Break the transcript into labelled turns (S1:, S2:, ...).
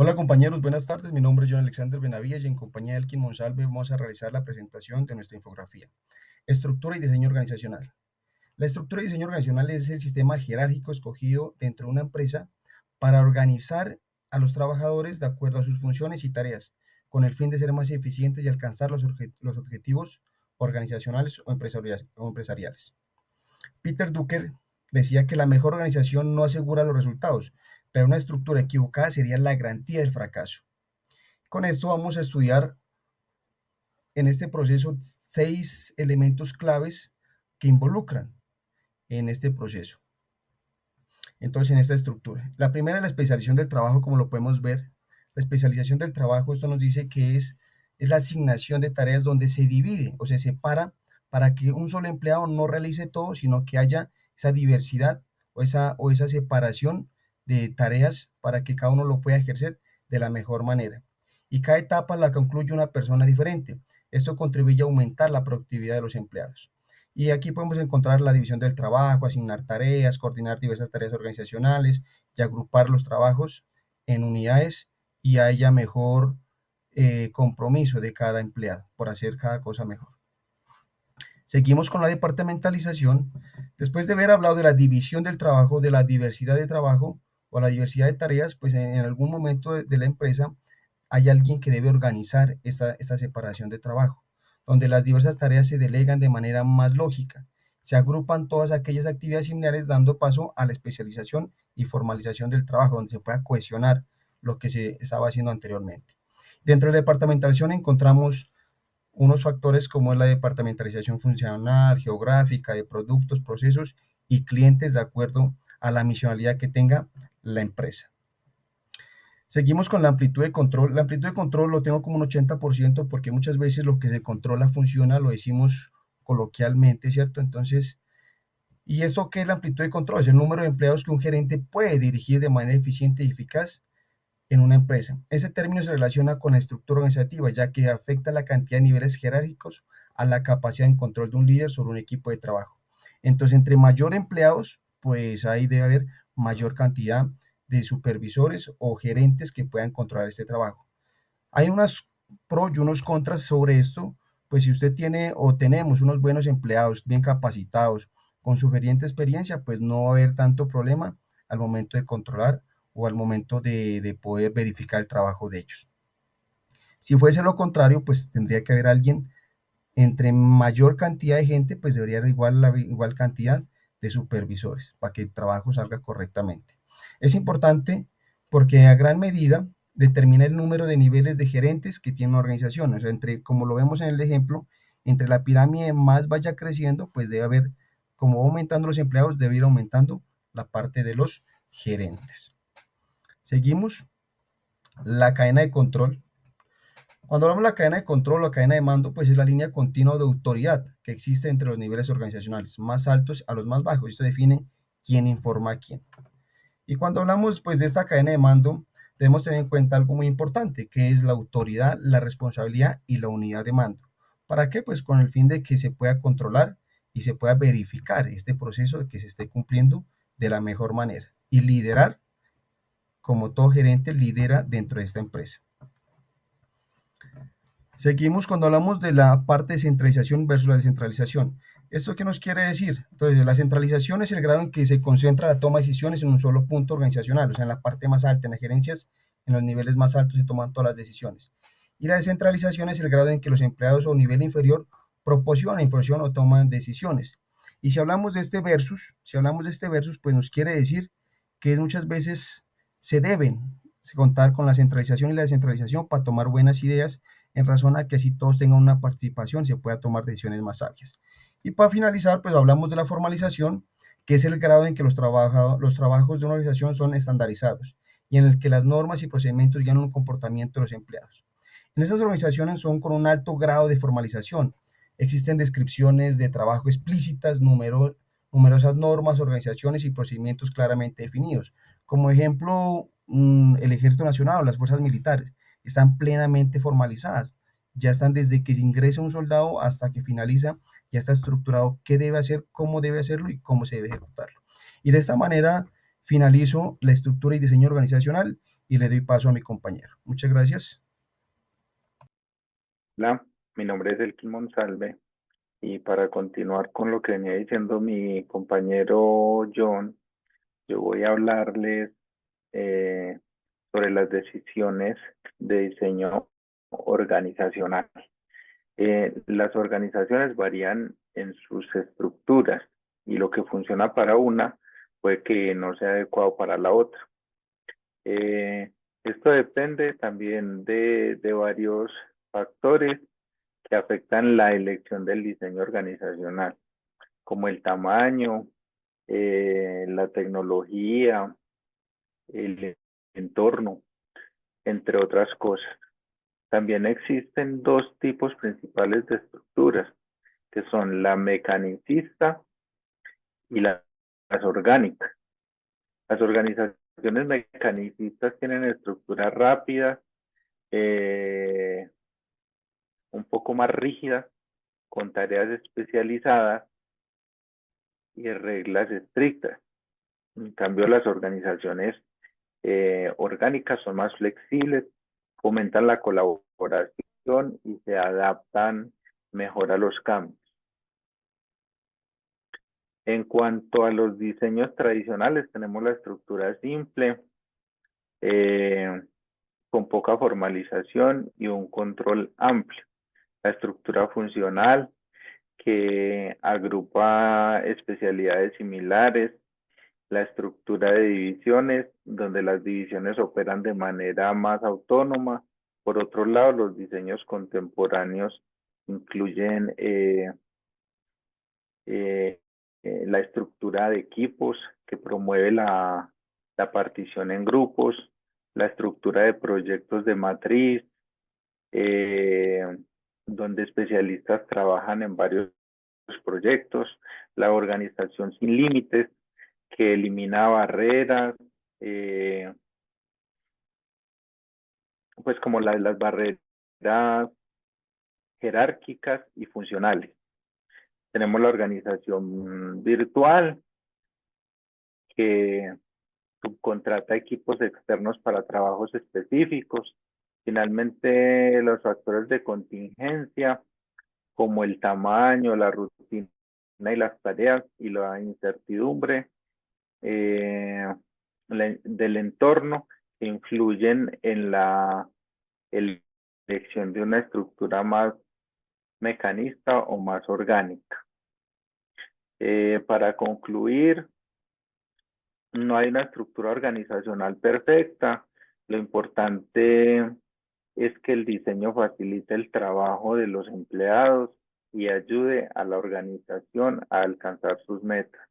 S1: Hola compañeros, buenas tardes. Mi nombre es John Alexander Benavides y en compañía de Elkin Monsalve vamos a realizar la presentación de nuestra infografía. Estructura y diseño organizacional. La estructura y diseño organizacional es el sistema jerárquico escogido dentro de una empresa para organizar a los trabajadores de acuerdo a sus funciones y tareas, con el fin de ser más eficientes y alcanzar los objetivos organizacionales o empresariales. Peter Drucker decía que la mejor organización no asegura los resultados, pero una estructura equivocada sería la garantía del fracaso. Con esto vamos a estudiar en este proceso 6 elementos claves que involucran en este proceso. Entonces, en esta estructura. La primera es la especialización del trabajo, como lo podemos ver. La especialización del trabajo, esto nos dice que es la asignación de tareas donde se divide o se separa para que un solo empleado no realice todo, sino que haya esa diversidad o esa separación de tareas para que cada uno lo pueda ejercer de la mejor manera. Y cada etapa la concluye una persona diferente. Esto contribuye a aumentar la productividad de los empleados. Y aquí podemos encontrar la división del trabajo, asignar tareas, coordinar diversas tareas organizacionales y agrupar los trabajos en unidades y haya mejor compromiso de cada empleado por hacer cada cosa mejor. Seguimos con la departamentalización. Después de haber hablado de la división del trabajo, de la diversidad de trabajo o la diversidad de tareas, pues en algún momento de la empresa hay alguien que debe organizar esta separación de trabajo, donde las diversas tareas se delegan de manera más lógica. Se agrupan todas aquellas actividades similares dando paso a la especialización y formalización del trabajo, donde se pueda cohesionar lo que se estaba haciendo anteriormente. Dentro de la departamentalización encontramos unos factores como es la departamentalización funcional, geográfica, de productos, procesos y clientes de acuerdo a la misionalidad que tenga la empresa. Seguimos con la amplitud de control. La amplitud de control lo tengo como un 80% porque muchas veces lo que se controla funciona, lo decimos coloquialmente, ¿cierto? Entonces, ¿y esto qué es la amplitud de control? Es el número de empleados que un gerente puede dirigir de manera eficiente y eficaz en una empresa. Ese término se relaciona con la estructura organizativa, ya que afecta la cantidad de niveles jerárquicos a la capacidad de control de un líder sobre un equipo de trabajo. Entonces, entre mayor empleados, pues ahí debe haber mayor cantidad de supervisores o gerentes que puedan controlar este trabajo. Hay unas pros y unos contras sobre esto, pues si usted tiene o tenemos unos buenos empleados bien capacitados, con suficiente experiencia, pues no va a haber tanto problema al momento de controlar o al momento de poder verificar el trabajo de ellos. Si fuese lo contrario, pues tendría que haber alguien, entre mayor cantidad de gente, pues debería haber igual cantidad de supervisores para que el trabajo salga correctamente. Es importante porque a gran medida determina el número de niveles de gerentes que tiene una organización. O sea, como lo vemos en el ejemplo, entre la pirámide más vaya creciendo, pues debe haber, como va aumentando los empleados, debe ir aumentando la parte de los gerentes. Seguimos la cadena de control. Cuando hablamos de la cadena de control o cadena de mando, pues es la línea continua de autoridad que existe entre los niveles organizacionales más altos a los más bajos. Esto define quién informa a quién. Y cuando hablamos pues de esta cadena de mando, debemos tener en cuenta algo muy importante, que es la autoridad, la responsabilidad y la unidad de mando. ¿Para qué? Pues con el fin de que se pueda controlar y se pueda verificar este proceso de que se esté cumpliendo de la mejor manera. Y liderar, como todo gerente, lidera dentro de esta empresa. Seguimos cuando hablamos de la parte de centralización versus la descentralización. ¿Esto qué nos quiere decir? Entonces, la centralización es el grado en que se concentra la toma de decisiones en un solo punto organizacional, o sea, en la parte más alta, en las gerencias, en los niveles más altos se toman todas las decisiones. Y la descentralización es el grado en que los empleados o nivel inferior proporcionan información o toman decisiones. Y si hablamos de este versus, pues nos quiere decir que muchas veces se deben contar con la centralización y la descentralización para tomar buenas ideas en razón a que así todos tengan una participación y se pueda tomar decisiones más sabias. Y para finalizar, pues hablamos de la formalización, que es el grado en que los trabajos de una organización son estandarizados y en el que las normas y procedimientos guían un comportamiento de los empleados. En estas organizaciones son con un alto grado de formalización. Existen descripciones de trabajo explícitas, numerosas normas, organizaciones y procedimientos claramente definidos. Como ejemplo, el Ejército Nacional o las fuerzas militares están plenamente formalizadas. Ya están desde que se ingresa un soldado hasta que finaliza, ya está estructurado qué debe hacer, cómo debe hacerlo y cómo se debe ejecutarlo. Y de esta manera finalizo la estructura y diseño organizacional y le doy paso a mi compañero. Muchas gracias.
S2: Hola, mi nombre es Elkin Monsalve y para continuar con lo que venía diciendo mi compañero John, yo voy a hablarles eh, sobre las decisiones de diseño organizacional. Las organizaciones varían en sus estructuras y lo que funciona para una puede que no sea adecuado para la otra. Esto depende también de varios factores que afectan la elección del diseño organizacional, como el tamaño, la tecnología, el entorno, entre otras cosas. También existen dos tipos principales de estructuras, que son la mecanicista y las orgánicas. Las organizaciones mecanicistas tienen estructuras rápidas, eh, un poco más rígidas, con tareas especializadas y reglas estrictas. En cambio, las organizaciones orgánicas son más flexibles, fomentan la colaboración y se adaptan mejor a los cambios. En cuanto a los diseños tradicionales, tenemos la estructura simple, eh, con poca formalización y un control amplio. La estructura funcional, que agrupa especialidades similares, la estructura de divisiones, donde las divisiones operan de manera más autónoma. Por otro lado, los diseños contemporáneos incluyen eh, la estructura de equipos que promueve la partición en grupos, la estructura de proyectos de matriz, eh, donde especialistas trabajan en varios proyectos, la organización sin límites, que elimina barreras, eh, pues como las barreras jerárquicas y funcionales. Tenemos la organización virtual, que subcontrata equipos externos para trabajos específicos. Finalmente, los factores de contingencia, como el tamaño, la rutina y las tareas y la incertidumbre del entorno, que influyen en la elección de una estructura más mecanista o más orgánica. Para concluir, no hay una estructura organizacional perfecta. Lo importante es que el diseño facilite el trabajo de los empleados y ayude a la organización a alcanzar sus metas.